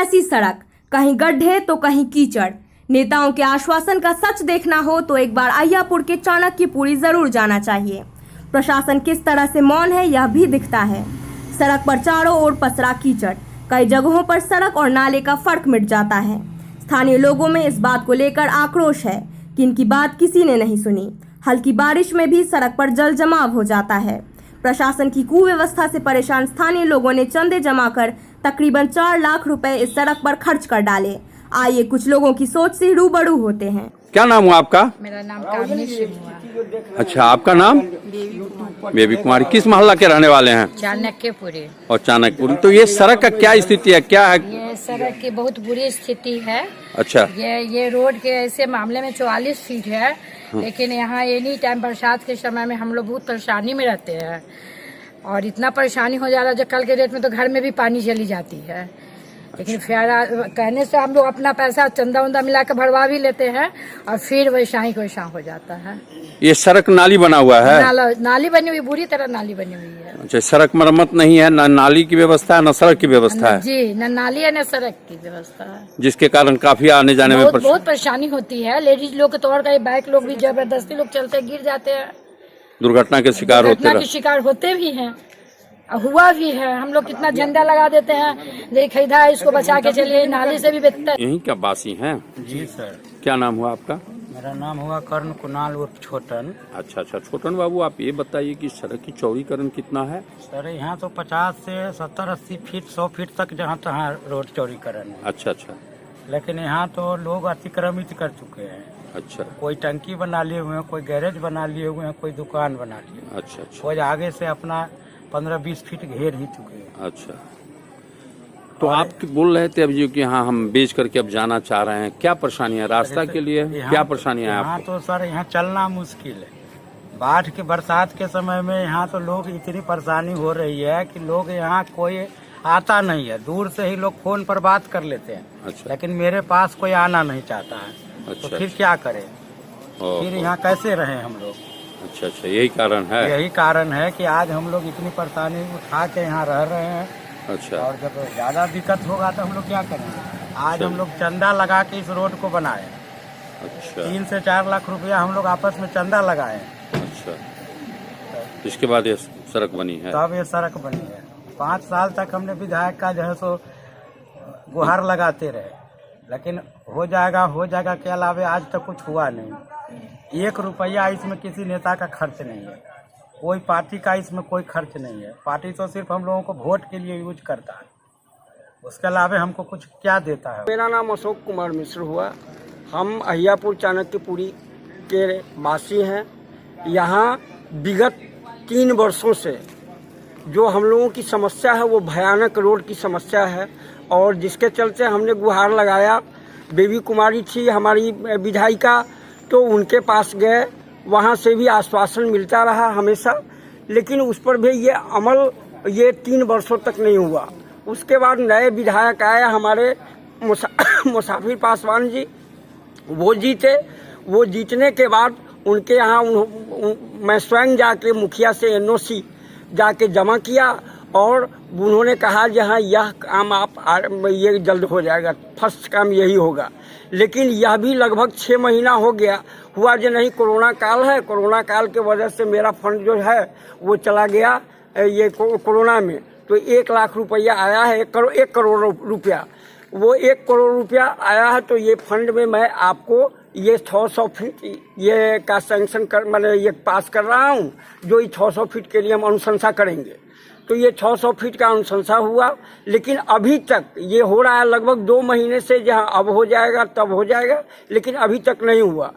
कैसी सड़क, कहीं गड्ढे तो कहीं कीचड़। नेताओं के आश्वासन का सच देखना हो तो एक बार अहियापुर के चाणक्यपुरी जरूर जाना चाहिए। प्रशासन किस तरह से मौन है यह भी दिखता है। सड़क पर चारों ओर पसरा कीचड़, कई जगहों पर सड़क और नाले का फर्क मिट जाता है। स्थानीय लोगों में इस बात को लेकर आक्रोश है कि इनकी बात किसी ने नहीं सुनी। हल्की बारिश में भी सड़क पर जल जमाव हो जाता है। प्रशासन की कुव्यवस्था से परेशान स्थानीय लोगों ने चंदे जमा कर तकरीबन 4 लाख रुपए इस सड़क पर खर्च कर डाले। आइए कुछ लोगों की सोच से रूबरू होते हैं। क्या नाम हुआ आपका? मेरा नाम कामनी सिंह हुआ। अच्छा, आपका नाम? बेबी कुमारी। किस मोहल्ला के रहने वाले हैं? चाणक्यपुरी। और चाणक्यपुरी। तो ये सड़क का क्या स्थिति है, क्या है? ये सड़क की बहुत बुरी स्थिति है। अच्छा। ये रोड के ऐसे मामले में 44 फीट है, लेकिन यहाँ एनी टाइम बरसात के समय में हम लोग बहुत परेशानी में रहते हैं और इतना परेशानी हो जा रहा है जो कल के डेट में तो घर में भी पानी चली जाती है। लेकिन फिर कहने से हम लोग अपना पैसा चंदा उंदा मिला के भरवा भी लेते हैं और फिर वैसा ही वैसा हो जाता है। ये सड़क नाली बना हुआ है? नाली बनी हुई, बुरी तरह नाली बनी हुई है। अच्छा, सड़क मरम्मत नहीं है, न नाली की व्यवस्था है, न सड़क की व्यवस्था है? जी, न नाली है न सड़क की व्यवस्था है, जिसके कारण काफी आने जाने में बहुत परेशानी होती है। लेडीज लोग के तौर पर बाइक लोग भी जबरदस्ती लोग चलते गिर जाते हैं, दुर्घटना के शिकार होते भी हैं, हुआ भी है। हम लोग कितना झंडा लगा देते हैं, देख इधर इसको बचा के चलिए, नाली से भी बेहतर। यहीं का वासी हैं? जी सर। क्या नाम हुआ आपका? मेरा नाम हुआ कर्ण कुणाल उर्फ छोटन। अच्छा, छोटन बाबू, आप ये बताइए कि सड़क की चौड़ीकरण कितना है? सर यहाँ तो 50 से 70-80 फीट 100 फीट तक जहाँ तहाँ रोड चौड़ीकरण है। अच्छा। लेकिन यहाँ तो लोग अतिक्रमित कर चुके हैं। अच्छा। कोई टंकी बना लिए हुए हैं, कोई गैरेज बना लिए हुए हैं, कोई दुकान बना लिए। अच्छा। कोई आगे से अपना 15-20 फीट घेर ही चुके हैं। अच्छा, तो आप बोल रहे थे अभी कि हाँ हम बेच करके अब जाना चाह रहे हैं, क्या परेशानी है रास्ता के लिए? क्या परेशानी है यहाँ आपको? तो सर यहाँ चलना मुश्किल है। बाढ़ के बरसात के समय में यहाँ तो लोग इतनी परेशानी हो रही है कि लोग यहाँ कोई आता नहीं है, दूर से ही लोग फोन पर बात कर लेते हैं। अच्छा। लेकिन मेरे पास कोई आना नहीं चाहता है। अच्छा। तो फिर क्या करें, फिर यहाँ कैसे रहें हम लोग? अच्छा, यही कारण है? यही कारण है कि आज हम लोग इतनी परेशानी उठा के यहाँ रह रहे हैं। अच्छा। और जब ज्यादा दिक्कत होगा तो हम लोग क्या करेंगे? आज हम लोग चंदा लगा के इस रोड को बनाए। अच्छा। 3 से 4 लाख रुपया हम लोग आपस में चंदा लगाए। अच्छा, इसके बाद ये सड़क बनी है? तब ये सड़क बनी है। 5 साल तक हमने विधायक का जो है सो गुहार लगाते रहे, लेकिन हो जाएगा के अलावे आज तक कुछ हुआ नहीं। 1 रुपया इसमें किसी नेता का खर्च नहीं है, कोई पार्टी का इसमें कोई खर्च नहीं है। पार्टी तो सिर्फ हम लोगों को वोट के लिए यूज करता है, उसके अलावा हमको कुछ क्या देता है। मेरा नाम अशोक कुमार मिश्र हुआ। हम अहियापुर चाणक्यपुरी के वासी हैं। यहाँ विगत 3 वर्षों से जो हम लोगों की समस्या है वो भयानक रोड की समस्या है, और जिसके चलते हमने गुहार लगाया। बेबी कुमारी थी हमारी विधायिका, तो उनके पास गए, वहाँ से भी आश्वासन मिलता रहा हमेशा, लेकिन उस पर भी ये अमल 3 वर्षों तक नहीं हुआ। उसके बाद नए विधायक आए हमारे मुसाफिर पासवान जी, वो जीते। वो जीतने के बाद उनके यहाँ मैं स्वयं जाके मुखिया से NOC जाके जमा किया, और उन्होंने कहा जहाँ यह काम ये जल्द हो जाएगा, फर्स्ट काम यही होगा। लेकिन यह भी लगभग 6 महीना हो गया, हुआ जो नहीं। कोरोना काल है, कोरोना काल के वजह से मेरा फंड जो है वो चला गया ये कोरोना में। तो 1 लाख रुपया आया है, 1 करोड़ रुपया, वो 1 करोड़ रुपया आया है। तो ये फंड में मैं आपको ये 600 फीट ये का सैंक्शन मैंने ये पास कर रहा हूँ, जो ये 600 फीट के लिए हम अनुशंसा करेंगे। तो ये 600 फीट का अनुशंसा हुआ, लेकिन अभी तक ये हो रहा है लगभग 2 महीने से, जहाँ अब हो जाएगा तब हो जाएगा, लेकिन अभी तक नहीं हुआ।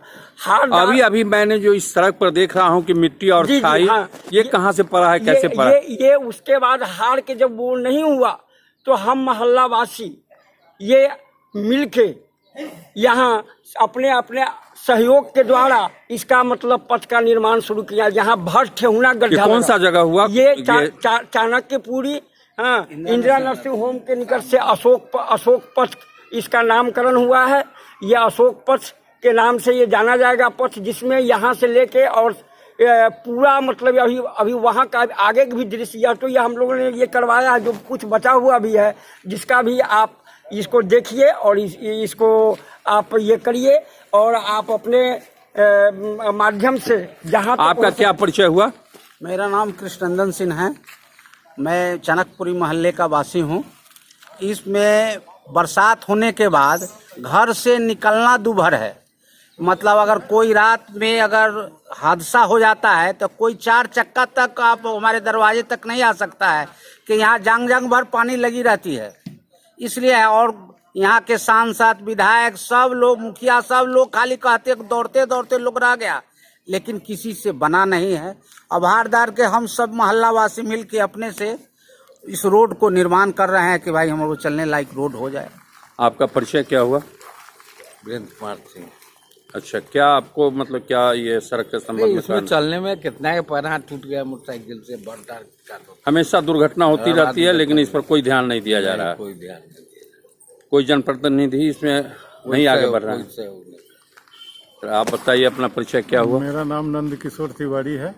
अभी मैंने जो इस सड़क पर देख रहा हूँ कि मिट्टी और खाई, हाँ, ये कहाँ से पड़ा है, कैसे पड़ा? ये उसके बाद हार के जब वो नहीं हुआ तो हम मोहल्ला वासी ये मिलके यहाँ अपने सहयोग के द्वारा इसका मतलब पथ का निर्माण शुरू किया। यहाँ भर ठेहुना गड्ढा। कौन सा जगह हुआ? ये चाणक्यपुरी, हाँ, इंदिरा नर्सिंग होम के निकट से अशोक पथ इसका नामकरण हुआ है। यह अशोक पथ के नाम से ये जाना जाएगा पथ, जिसमें यहाँ से लेके और पूरा मतलब अभी वहाँ का आगे भी दृश्य, या तो ये हम लोगों ने ये करवाया है, जो कुछ बचा हुआ भी है, जिसका भी आप इसको देखिए और इसको आप ये करिए और आप अपने माध्यम से जहाँ आपका क्या परिचय हुआ? मेरा नाम कृष्णनंदन सिंह है। मैं चनकपुरी मोहल्ले का वासी हूँ। इसमें बरसात होने के बाद घर से निकलना दूभर है। मतलब अगर कोई रात में अगर हादसा हो जाता है तो कोई 4 चक्का तक आप हमारे दरवाजे तक नहीं आ सकता है कि यहाँ जंग जंग भर पानी लगी रहती है। इसलिए है। और यहाँ के सांसद विधायक सब लोग मुखिया सब लोग खाली कहते दौड़ते दौड़ते लोग रह गया, लेकिन किसी से बना नहीं है। आभारदार के हम सब मोहल्ला वासी मिल के अपने से इस रोड को निर्माण कर रहे हैं कि भाई हम लोग चलने लायक रोड हो जाए। आपका परिचय क्या हुआ? वीरेंद्र कुमार सिंह। अच्छा, क्या आपको मतलब क्या ये सड़क के संबंध में इसमें चलने में कितना के पैर हाथ टूट गया मोटरसाइकिल से, बड़ा हमेशा दुर्घटना होती रहती है, लेकिन इस पर कोई ध्यान नहीं दिया जा रहा है। कोई ध्यान नहीं दिया। कोई जनप्रतिनिधि इसमें नहीं आगे बढ़ रहा है। तो आप बताइए अपना परिचय क्या हुआ? मेरा नाम नंद किशोर तिवारी है।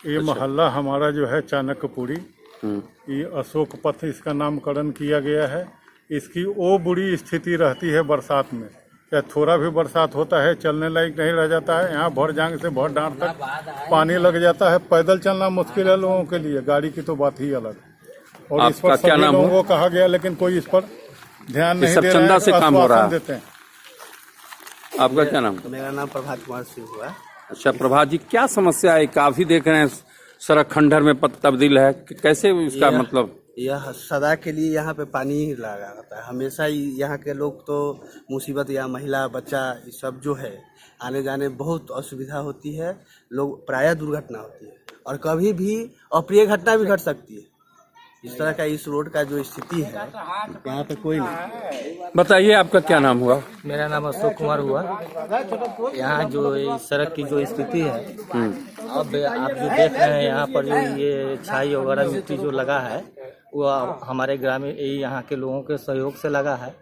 ये मोहल्ला हमारा जो है चाणक्यपुरी, ये अशोक पथ इसका नामकरण किया गया है। इसकी वो बुरी स्थिति रहती है बरसात में, या थोड़ा भी बरसात होता है चलने लायक नहीं रह जाता है। यहाँ भर जांग से भर डांड तक पानी लग जाता है। पैदल चलना मुश्किल है लोगों के लिए, गाड़ी की तो बात ही अलग है। और इस पर सभी लोगों को कहा गया, लेकिन कोई इस पर ध्यान नहीं दे रहा है। से काम हो रहा है। देते हैं। आपका क्या नाम? मेरा नाम प्रभात कुमार सिंह हुआ। अच्छा प्रभात जी, क्या समस्या है? काफी देख रहे हैं सड़क खंडर में तब्दील है, कैसे इसका मतलब? यह सदा के लिए यहाँ पे पानी ही लगा रहता है। हमेशा ही यहाँ के लोग तो मुसीबत या महिला बच्चा ये सब जो है आने जाने बहुत असुविधा होती है। लोग प्रायः दुर्घटना होती है और कभी भी अप्रिय घटना भी घट सकती है। इस तरह का इस रोड का जो स्थिति है यहाँ पे कोई नहीं। बताइए आपका क्या नाम हुआ? मेरा नाम अशोक कुमार हुआ। यहाँ जो इस सड़क की जो स्थिति है, अब आप जो देख रहे हैं यहाँ पर जो ये छाई वगैरह मिट्टी जो लगा है वो हमारे ग्रामीण यहाँ के लोगों के सहयोग से लगा है।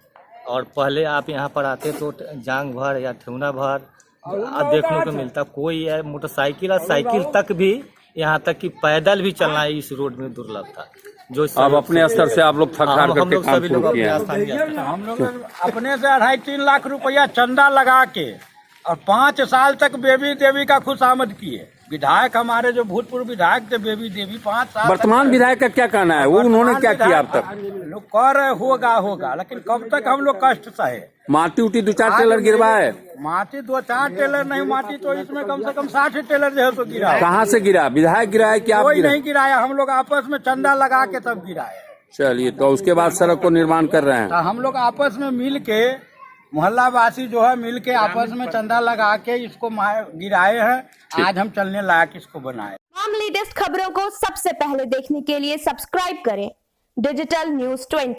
और पहले आप यहाँ पर आते तो जांग भर या ठेवना भर देखने को मिलता। कोई मोटरसाइकिल और साइकिल तक भी, यहाँ तक कि पैदल भी चलना इस रोड में दुर्लभ था। जो अब अपने स्तर से आप लोग थक हार करके काम शुरू किए हैं। हम लोग अपने से 2.5-3 लाख रुपया चंदा लगा के और 5 साल तक बेबी देवी का खुशामद किए। विधायक हमारे जो भूतपूर्व विधायक थे बेबी देवी 5 साल। वर्तमान विधायक का क्या कहना है? वो उन्होंने क्या किया अब तक? लोग कह रहे होगा, लेकिन कब तक हम लोग कष्ट सहे? माटी उटी 2-4 टेलर गिरवाए। माटी 2-4 टेलर नहीं, माटी तो इसमें कम से कम 60 टेलर जो है तो गिरा। कहाँ से गिरा? विधायक गिरा है कि आप? कोई नहीं गिराया, हम लोग आपस में चंदा लगा के तब गिराए। चलिए, तो उसके बाद सड़क को निर्माण कर रहे हैं। तो हम लोग आपस में मिल के मोहल्ला वासी जो है मिल के आपस में चंदा लगा के इसको गिराए हैं। आज हम चलने लायक इसको बनाए। तमाम लेटेस्ट खबरों को सबसे पहले देखने के लिए सब्सक्राइब करें डिजिटल न्यूज़ 20।